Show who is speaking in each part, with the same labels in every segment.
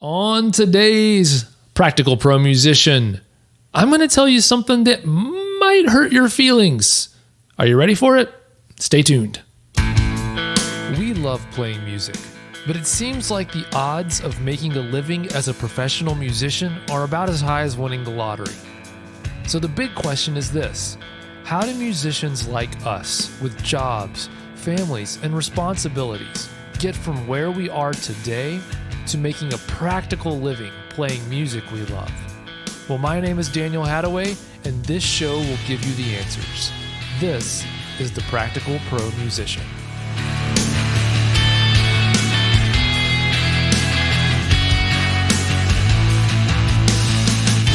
Speaker 1: On today's Practical Pro Musician, I'm going to tell you something that might hurt your feelings. Are you ready for it? Stay tuned. We love playing music, but it seems like the odds of making a living as a professional musician are about as high as winning the lottery. So the big question is this: how do musicians like us, with jobs, families, and responsibilities, get from where we are today to making a practical living playing music we love? Well, my name is Daniel Hadaway, and this show will give you the answers. This is the Practical Pro Musician.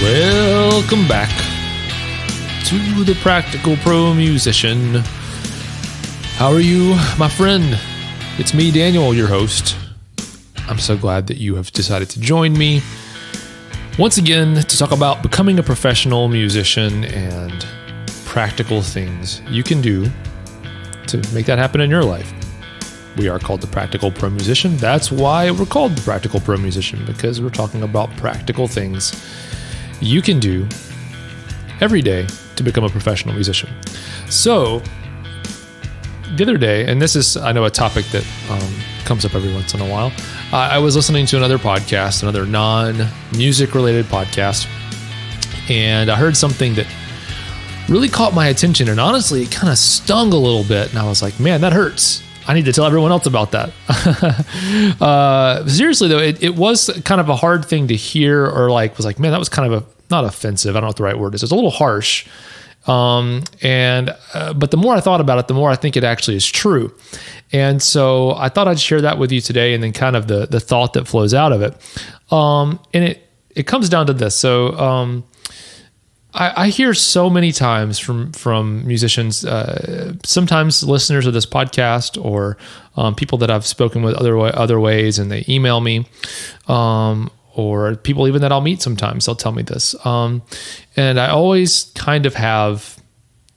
Speaker 1: Welcome back to the Practical Pro Musician. How are you, my friend? It's me, Daniel, your host. I'm so glad that you have decided to join me once again to talk about becoming a professional musician and practical things you can do to make that happen in your life. We are called the Practical Pro Musician. That's why we're called the Practical Pro Musician, because we're talking about practical things you can do every day to become a professional musician. So the other day, and this is, I know, a topic that comes up every once in a while, I was listening to another podcast, another non-music related podcast, and I heard something that really caught my attention, and honestly, it kind of stung a little bit, and I was like, man, that hurts. I need to tell everyone else about that. Seriously though, it was kind of a hard thing to hear, or was like, man, that was kind of not offensive. I don't know what the right word is. It's a little harsh. But the more I thought about it, the more I think it actually is true. And so I thought I'd share that with you today, and then kind of the thought that flows out of it. And it comes down to this. So, I hear so many times from musicians, sometimes listeners of this podcast, or people that I've spoken with other ways, and they email me, or people even that I'll meet sometimes, they'll tell me this. And I always kind of have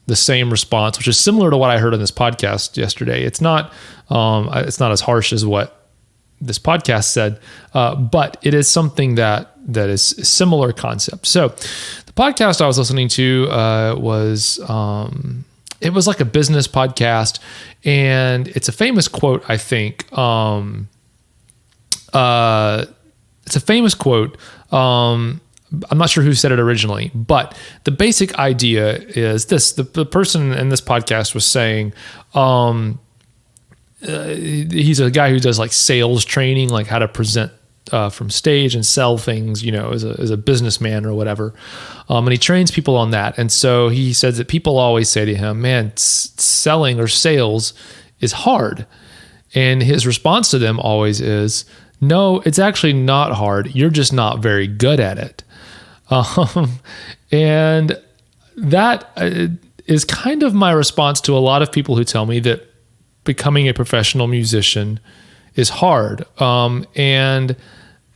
Speaker 1: the same response, which is similar to what I heard on this podcast yesterday. It's not as harsh as what this podcast said, but it is something that is a similar concept. So the podcast I was listening to was like a business podcast, and it's a famous quote, I think. It's a famous quote. I'm not sure who said it originally, but the basic idea is this. The person in this podcast was saying, he's a guy who does like sales training, like how to present from stage and sell things, as a businessman or whatever. And he trains people on that. And so he says that people always say to him, man, selling or sales is hard. And his response to them always is, no, it's actually not hard. You're just not very good at it. And that is kind of my response to a lot of people who tell me that becoming a professional musician is hard. And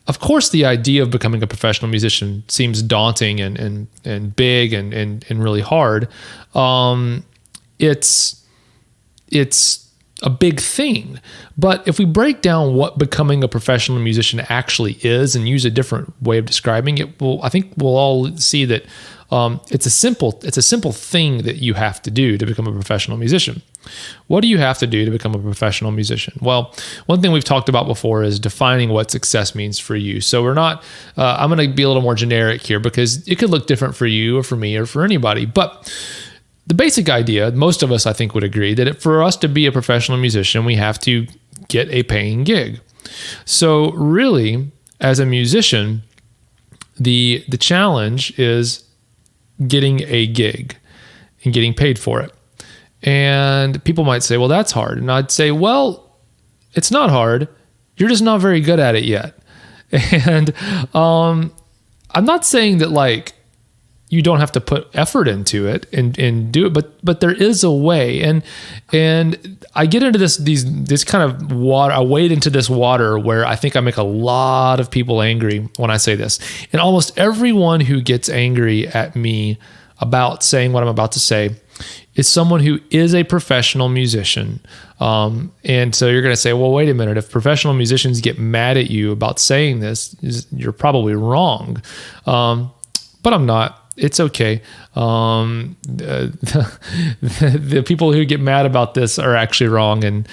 Speaker 1: of course, the idea of becoming a professional musician seems daunting and big and really hard. It's a big thing. But if we break down what becoming a professional musician actually is and use a different way of describing it, I think we'll all see that it's a simple thing that you have to do to become a professional musician. What do you have to do to become a professional musician? Well, one thing we've talked about before is defining what success means for you. So we're not, I'm going to be a little more generic here, because it could look different for you or for me or for anybody. But the basic idea, most of us, I think, would agree that for us to be a professional musician, we have to get a paying gig. So really, as a musician, the challenge is getting a gig and getting paid for it. And people might say, well, that's hard. And I'd say, well, it's not hard. You're just not very good at it yet. And I'm not saying that you don't have to put effort into it and do it, but there is a way. And I get into this kind of water. I wade into this water where I think I make a lot of people angry when I say this. And almost everyone who gets angry at me about saying what I'm about to say is someone who is a professional musician. And so you're going to say, well, wait a minute. If professional musicians get mad at you about saying this, you're probably wrong. But I'm not. It's okay. The people who get mad about this are actually wrong. And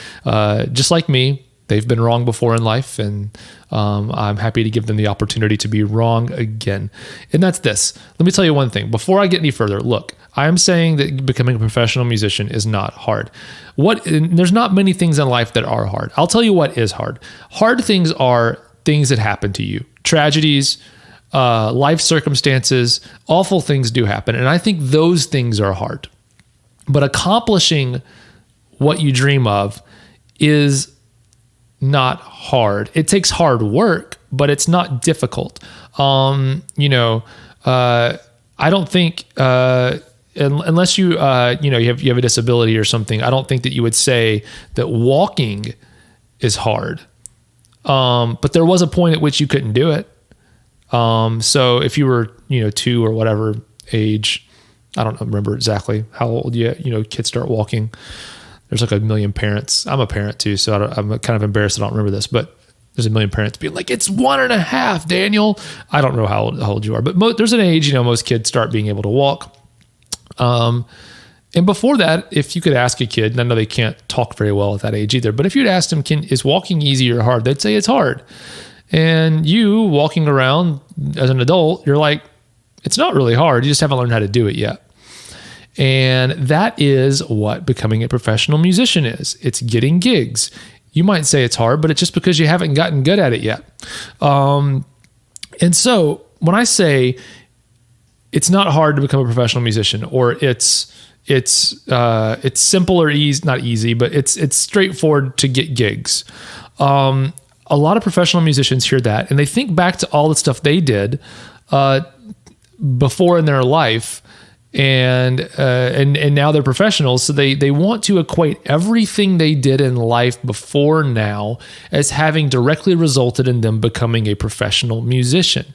Speaker 1: just like me, they've been wrong before in life. And I'm happy to give them the opportunity to be wrong again. And that's this. Let me tell you one thing. Before I get any further, look, I'm saying that becoming a professional musician is not hard. There's not many things in life that are hard. I'll tell you what is hard. Hard things are things that happen to you. Tragedies, life circumstances, awful things do happen. And I think those things are hard. But accomplishing what you dream of is not hard. It takes hard work, but it's not difficult. I don't think, unless you have a disability or something, I don't think that you would say that walking is hard. But there was a point at which you couldn't do it. So if you were, 2 or whatever age, I don't remember exactly how old kids start walking. There's like a million parents. I'm a parent too, so I'm kind of embarrassed I don't remember this, but there's a million parents being like, it's 1.5, Daniel. I don't know how old you are, but there's an age, most kids start being able to walk. And before that, if you could ask a kid, and I know they can't talk very well at that age either, but if you'd asked them, is walking easy or hard? They'd say it's hard. And you walking around as an adult, you're like, it's not really hard. You just haven't learned how to do it yet. And that is what becoming a professional musician is. It's getting gigs. You might say it's hard, but it's just because you haven't gotten good at it yet. And so when I say it's not hard to become a professional musician, or it's simple or easy, not easy, but it's straightforward to get gigs. A lot of professional musicians hear that and they think back to all the stuff they did before in their life, and now they're professionals. So they want to equate everything they did in life before now as having directly resulted in them becoming a professional musician.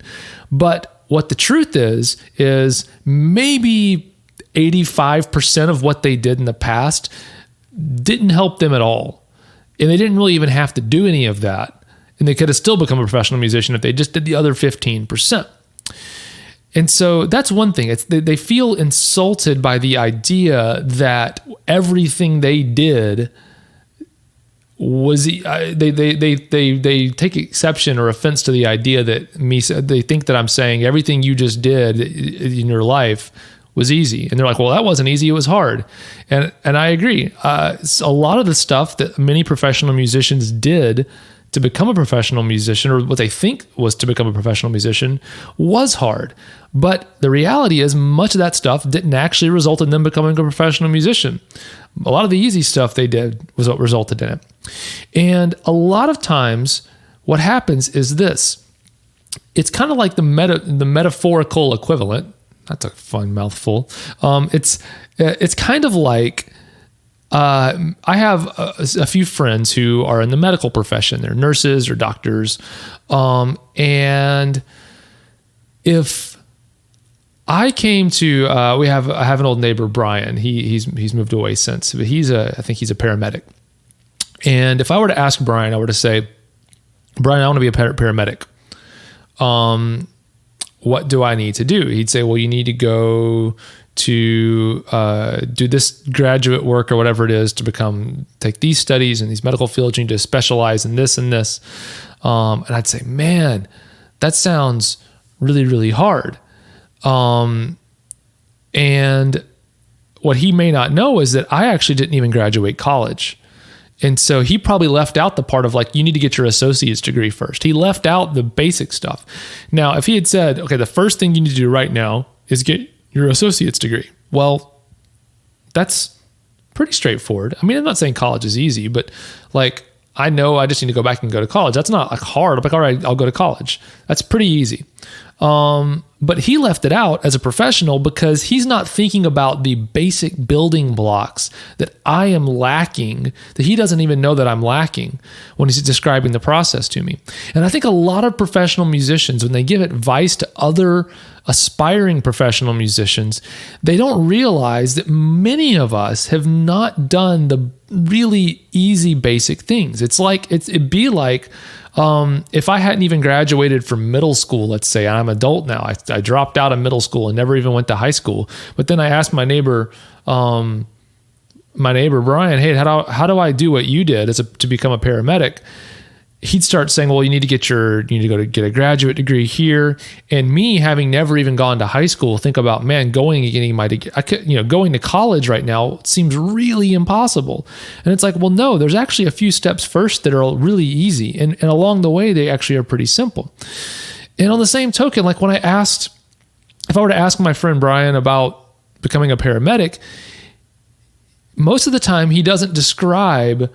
Speaker 1: But what the truth is maybe 85% of what they did in the past didn't help them at all. And they didn't really even have to do any of that. And they could have still become a professional musician if they just did the other 15%. And so that's one thing. They feel insulted by the idea that everything they did was they take exception or offense to the idea that they think that I'm saying everything you just did in your life was easy. And they're like, well, that wasn't easy. It was hard. And I agree. A lot of the stuff that many professional musicians did to become a professional musician, or what they think was to become a professional musician, was hard. But the reality is much of that stuff didn't actually result in them becoming a professional musician. A lot of the easy stuff they did was what resulted in it. And a lot of times what happens is this. It's kind of like the metaphorical equivalent. That's a fun mouthful. It's kind of like, I have a few friends who are in the medical profession. They're nurses or doctors. And if I came to, I have an old neighbor, Brian. He's moved away since, but I think he's a paramedic. And if I were to ask Brian, I were to say, Brian, I want to be a paramedic. What do I need to do? He'd say, well, you need to go to do this graduate work or whatever it is to take these studies in these medical fields. You need to specialize in this and this. And I'd say, man, that sounds really, really hard. And what he may not know is that I actually didn't even graduate college. And so he probably left out the part of like, you need to get your associate's degree first. He left out the basic stuff. Now, if he had said, okay, the first thing you need to do right now is get your associate's degree. Well, that's pretty straightforward. I mean, I'm not saying college is easy, but I know I just need to go back and go to college. That's not hard. I'm like, all right, I'll go to college. That's pretty easy. But he left it out as a professional because he's not thinking about the basic building blocks that I am lacking, that he doesn't even know that I'm lacking when he's describing the process to me. And I think a lot of professional musicians, when they give advice to other aspiring professional musicians, they don't realize that many of us have not done the really easy basic things. It'd be like, if I hadn't even graduated from middle school, let's say, I'm an adult now, I dropped out of middle school and never even went to high school. But then I asked my neighbor Brian, hey, how do I do what you did to become a paramedic? He'd start saying, well, you need to go to get a graduate degree here. And me, having never even gone to high school, think about, man, going and getting my degree, going to college right now seems really impossible. And it's like, well, no, there's actually a few steps first that are really easy. And along the way, they actually are pretty simple. And on the same token, like if I were to ask my friend Brian about becoming a paramedic, most of the time he doesn't describe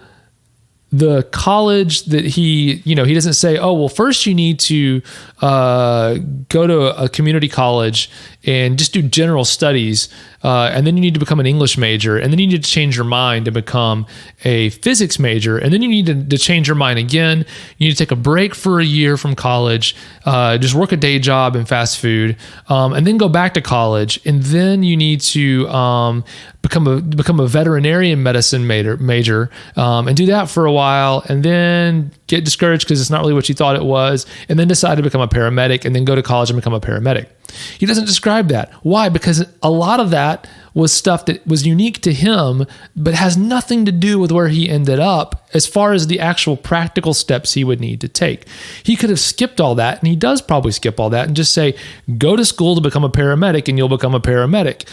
Speaker 1: the college that he doesn't say, oh, well, first you need to go to a community college and just do general studies. And then you need to become an English major. And then you need to change your mind and become a physics major. And then you need to change your mind again. You need to take a break for a year from college, just work a day job in fast food, and then go back to college. And then you need to become a veterinarian medicine major, and do that for a while, and then get discouraged because it's not really what you thought it was, and then decide to become a paramedic, and then go to college and become a paramedic. He doesn't describe that. Why? Because a lot of that was stuff that was unique to him, but has nothing to do with where he ended up as far as the actual practical steps he would need to take. He could have skipped all that, and he does probably skip all that and just say, go to school to become a paramedic and you'll become a paramedic.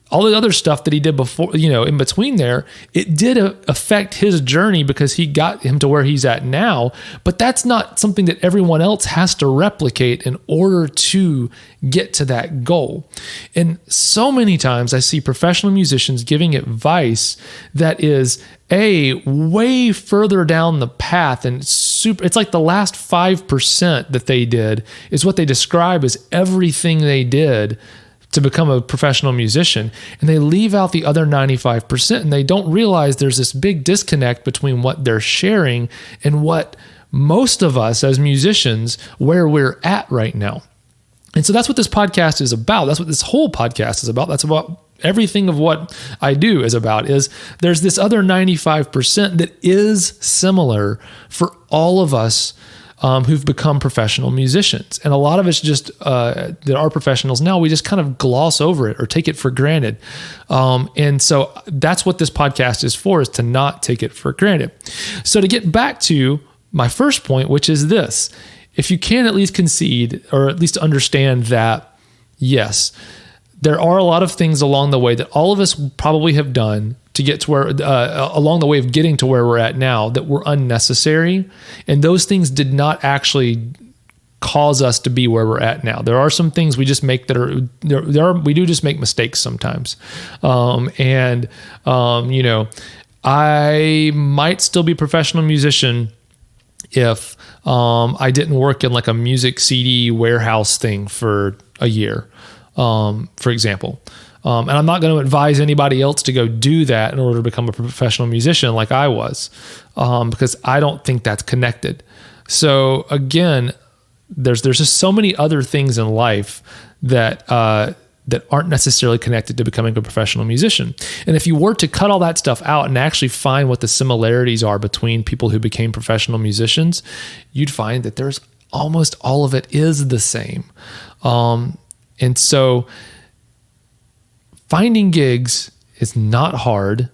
Speaker 1: All the other stuff that he did before, in between there, it did affect his journey because he got him to where he's at now. But that's not something that everyone else has to replicate in order to get to that goal. And so many times I see professional musicians giving advice that is way further down the path and it's like the last 5% that they did is what they describe as everything they did to become a professional musician, and they leave out the other 95%, and they don't realize there's this big disconnect between what they're sharing and what most of us as musicians, where we're at right now. And so that's what this podcast is about. That's what this whole podcast is about. That's about everything of what I do is about, is there's this other 95% that is similar for all of us who've become professional musicians. And a lot of it's just that are professionals now, we just kind of gloss over it or take it for granted. And so that's what this podcast is for, is to not take it for granted. So to get back to my first point, which is this: if you can at least concede or at least understand that, yes, there are a lot of things along the way that all of us probably have done to get to where, along the way of getting to where we're at now, that were unnecessary. And those things did not actually cause us to be where we're at now. There are some things we just make that are, we do just make mistakes sometimes. I might still be a professional musician if I didn't work in like a music CD warehouse thing for a year, for example. And I'm not going to advise anybody else to go do that in order to become a professional musician like I was, because I don't think that's connected. So again, there's just so many other things in life that aren't necessarily connected to becoming a professional musician. And if you were to cut all that stuff out and actually find what the similarities are between people who became professional musicians, you'd find that there's almost all of it is the same. And so finding gigs is not hard.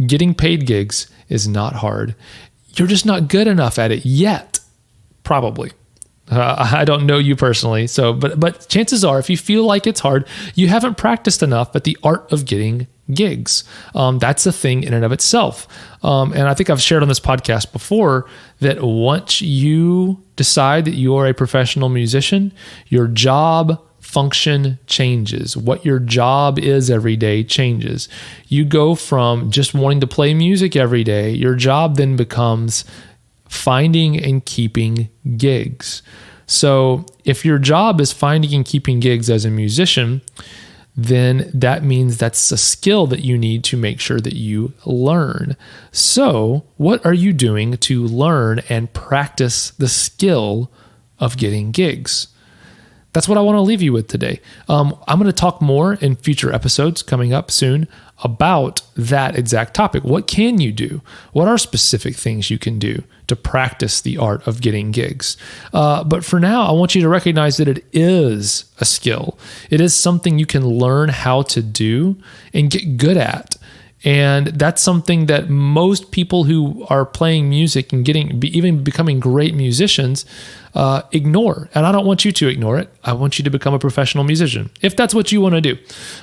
Speaker 1: Getting paid gigs is not hard. You're just not good enough at it yet, probably. I don't know you personally, but chances are, if you feel like it's hard, you haven't practiced enough at the art of getting gigs. That's a thing in and of itself. And I think I've shared on this podcast before that once you decide that you are a professional musician, your job function changes. What your job is every day changes. You go from just wanting to play music every day. Your job then becomes finding and keeping gigs. So if your job is finding and keeping gigs as a musician, then that means that's a skill that you need to make sure that you learn. So what are you doing to learn and practice the skill of getting gigs? That's what I want to leave you with today. I'm going to talk more in future episodes coming up soon about that exact topic. What can you do? What are specific things you can do to practice the art of getting gigs? But for now, I want you to recognize that it is a skill. It is something you can learn how to do and get good at. And that's something that most people who are playing music and even becoming great musicians ignore. And I don't want you to ignore it. I want you to become a professional musician, if that's what you want to do.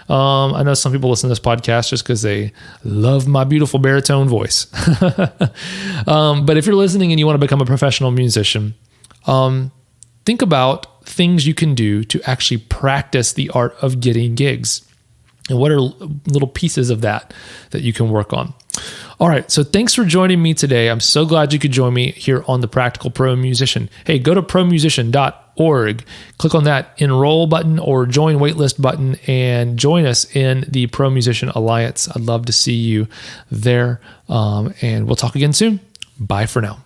Speaker 1: I know some people listen to this podcast just because they love my beautiful baritone voice. But if you're listening and you want to become a professional musician, think about things you can do to actually practice the art of getting gigs. And what are little pieces of that you can work on? All right, so thanks for joining me today. I'm so glad you could join me here on the Practical Pro Musician. Hey, go to promusician.org, click on that enroll button or join waitlist button, and join us in the Pro Musician Alliance. I'd love to see you there, and we'll talk again soon. Bye for now.